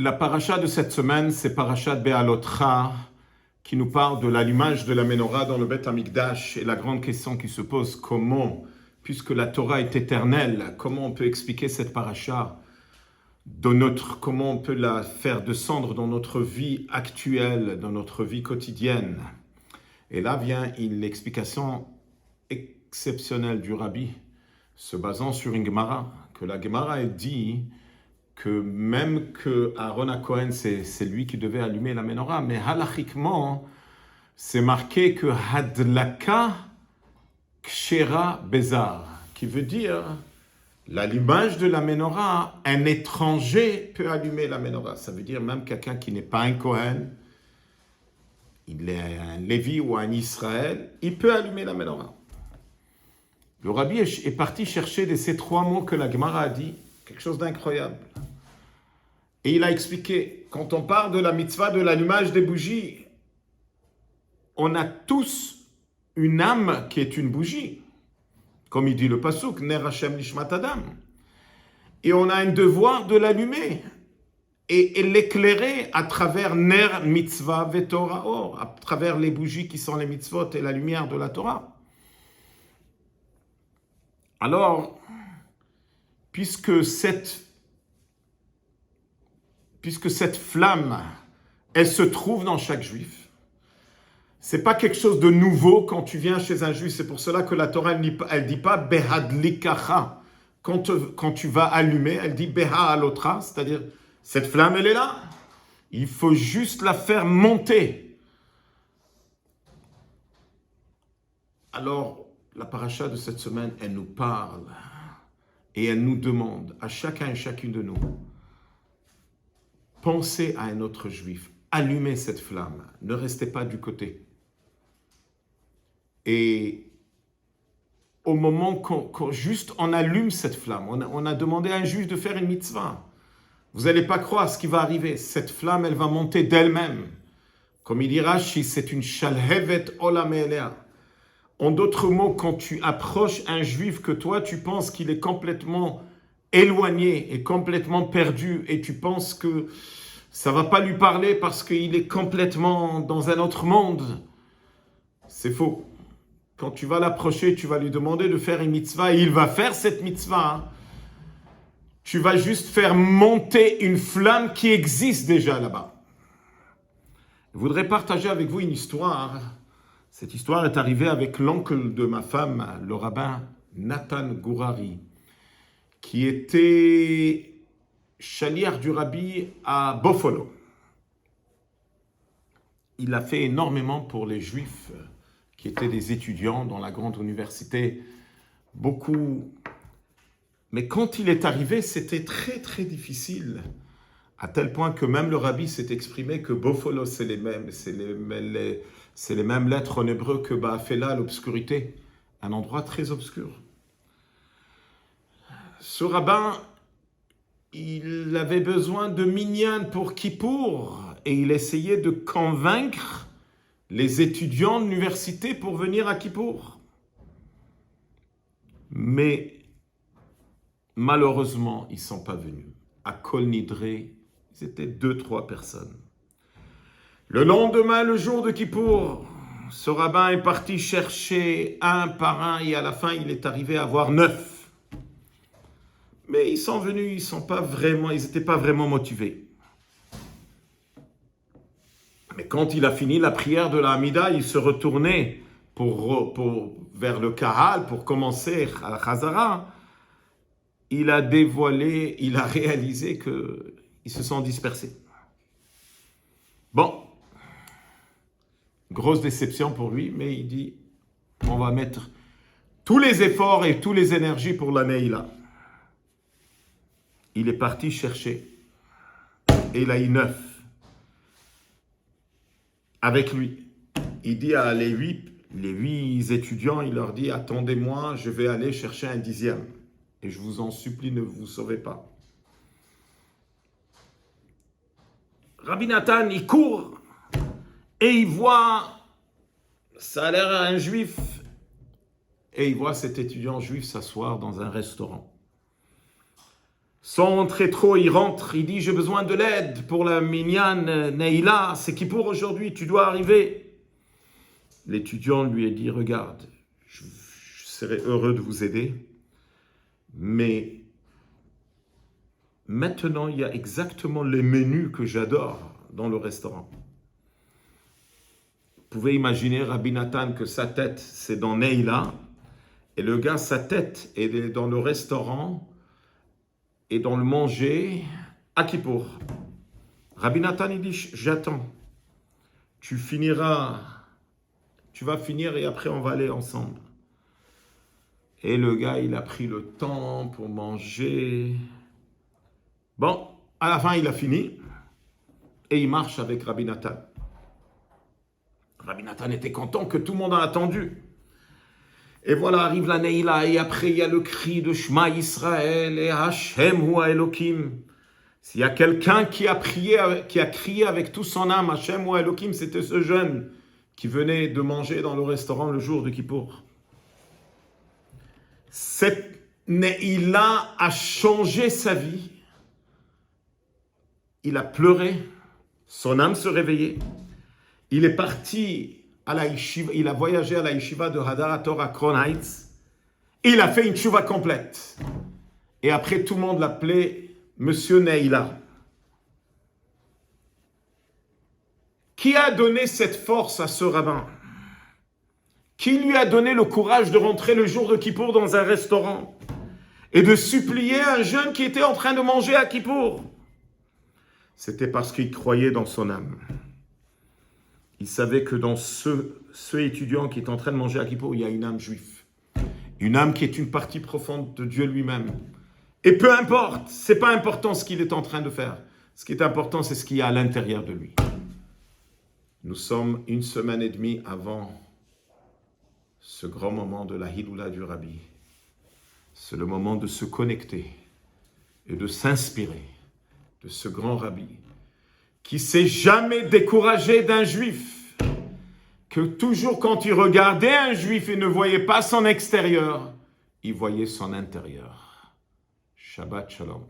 La paracha de cette semaine, c'est Parashat Be'alotcha, qui nous parle de l'allumage de la menorah dans le Beth Amikdash. Et la grande question qui se pose, comment, puisque la Torah est éternelle, comment on peut expliquer cette paracha comment on peut la faire descendre dans notre vie actuelle, dans notre vie quotidienne. Et là vient l'explication exceptionnelle du Rabbi, se basant sur une Gemara, que la Gemara dit que même que Aaron HaKohen, c'est lui qui devait allumer la menorah, mais halachiquement, c'est marqué que Hadlaka Kshera Bezar, qui veut dire l'allumage de la menorah, un étranger peut allumer la menorah. Ça veut dire même quelqu'un qui n'est pas un Kohen, il est un Lévi ou un Israël, il peut allumer la menorah. Le Rabbi est parti chercher ces trois mots que la Gemara a dit, quelque chose d'incroyable. Et il a expliqué, quand on parle de la mitzvah de l'allumage des bougies, on a tous une âme qui est une bougie. Comme il dit le pasuk, Ner Hashem Nishmat Adam. Et on a un devoir de l'allumer et l'éclairer à travers Ner Mitzvah Vetorah Or, à travers les bougies qui sont les mitzvot et la lumière de la Torah. Alors, puisque cette flamme, elle se trouve dans chaque juif, c'est pas quelque chose de nouveau quand tu viens chez un juif. C'est pour cela que la Torah, elle dit pas Behadlikacha. Quand tu vas allumer, elle dit Beha alotra, c'est-à-dire cette flamme, elle est là. Il faut juste la faire monter. Alors, la paracha de cette semaine, elle nous parle et elle nous demande, à chacun et chacune de nous, pensez à un autre juif, allumez cette flamme, ne restez pas du côté. Et au moment qu'on juste on allume cette flamme, on a demandé à un juif de faire une mitzvah. Vous n'allez pas croire ce qui va arriver. Cette flamme, elle va monter d'elle-même. Comme il dit Rashi, c'est une shalhevet olam elea. En d'autres mots, quand tu approches un juif que toi, tu penses qu'il est complètement éloigné et complètement perdu et tu penses que ça ne va pas lui parler parce qu'il est complètement dans un autre monde, c'est faux. Quand tu vas l'approcher, tu vas lui demander de faire une mitzvah et il va faire cette mitzvah. Tu vas juste faire monter une flamme qui existe déjà là-bas. Je voudrais partager avec vous une histoire. Cette histoire est arrivée avec l'oncle de ma femme, le rabbin Nathan Gourari, qui était chaliar du rabbi à Buffalo. Il a fait énormément pour les juifs qui étaient des étudiants dans la grande université, beaucoup. Mais quand il est arrivé, c'était très très difficile, à tel point que même le rabbi s'est exprimé que Buffalo, c'est les mêmes lettres en hébreu que Ba'afela, l'obscurité, un endroit très obscur. Ce rabbin, il avait besoin de minyan pour Kippour, et il essayait de convaincre les étudiants de l'université pour venir à Kippour. Mais malheureusement, ils ne sont pas venus. À Kol Nidré, ils étaient 2-3 personnes. Le lendemain, le jour de Kippour, ce rabbin est parti chercher un par un et à la fin, il est arrivé à avoir 9. Mais ils sont venus, ils n'étaient pas vraiment motivés. Mais quand il a fini la prière de la Hamida, il se retournait vers le Kahal pour commencer à la Chazara. Il a réalisé qu'ils se sont dispersés. Bon, grosse déception pour lui, mais il dit, on va mettre tous les efforts et toutes les énergies pour la Neila. Il est parti chercher, et il a eu 9 avec lui. Il dit à les huit étudiants, il leur dit, attendez-moi, je vais aller chercher un 10e. Et je vous en supplie, ne vous sauvez pas. Rabbi Nathan, il court et il voit, ça a l'air un juif, et il voit cet étudiant juif s'asseoir dans un restaurant. Sans rentrer trop, il rentre, il dit « J'ai besoin de l'aide pour la minyan Neila, c'est qui pour aujourd'hui, tu dois arriver. » L'étudiant lui a dit « Regarde, je serais heureux de vous aider, mais maintenant, il y a exactement les menus que j'adore dans le restaurant. » Vous pouvez imaginer Rabbi Nathan que sa tête, c'est dans Neila, et le gars, sa tête est dans le restaurant et dans le manger à Kippour. Rabbi Nathan, il dit, j'attends. Tu vas finir et après on va aller ensemble. Et le gars, il a pris le temps pour manger. Bon, à la fin, il a fini et il marche avec Rabbi Nathan. Rabbi Nathan était content que tout le monde a attendu. Et voilà, arrive la Neila, et après il y a le cri de Shema Israël et Hashem hu Elokim. S'il y a quelqu'un qui a crié avec toute son âme, Hashem hu Elokim, c'était ce jeune qui venait de manger dans le restaurant le jour de Kippour. Cette Neila a changé sa vie. Il a pleuré, son âme se réveillait. Il est parti à la yeshiva, il a voyagé à la yeshiva de Hadar Torah à Crown Heights. Il a fait une tchouva complète. Et après, tout le monde l'appelait Monsieur Neila. Qui a donné cette force à ce rabbin? Qui lui a donné le courage de rentrer le jour de Kippour dans un restaurant et de supplier un jeune qui était en train de manger à Kippour? C'était parce qu'il croyait dans son âme. Il savait que dans ce étudiant qui est en train de manger à Kippour, il y a une âme juive. Une âme qui est une partie profonde de Dieu lui-même. Et peu importe, c'est pas important ce qu'il est en train de faire. Ce qui est important, c'est ce qu'il y a à l'intérieur de lui. Nous sommes 1 semaine et demie avant ce grand moment de la Hiloula du Rabbi. C'est le moment de se connecter et de s'inspirer de ce grand Rabbi qui s'est jamais découragé d'un juif, que toujours quand il regardait un juif et ne voyait pas son extérieur, il voyait son intérieur. Shabbat Shalom.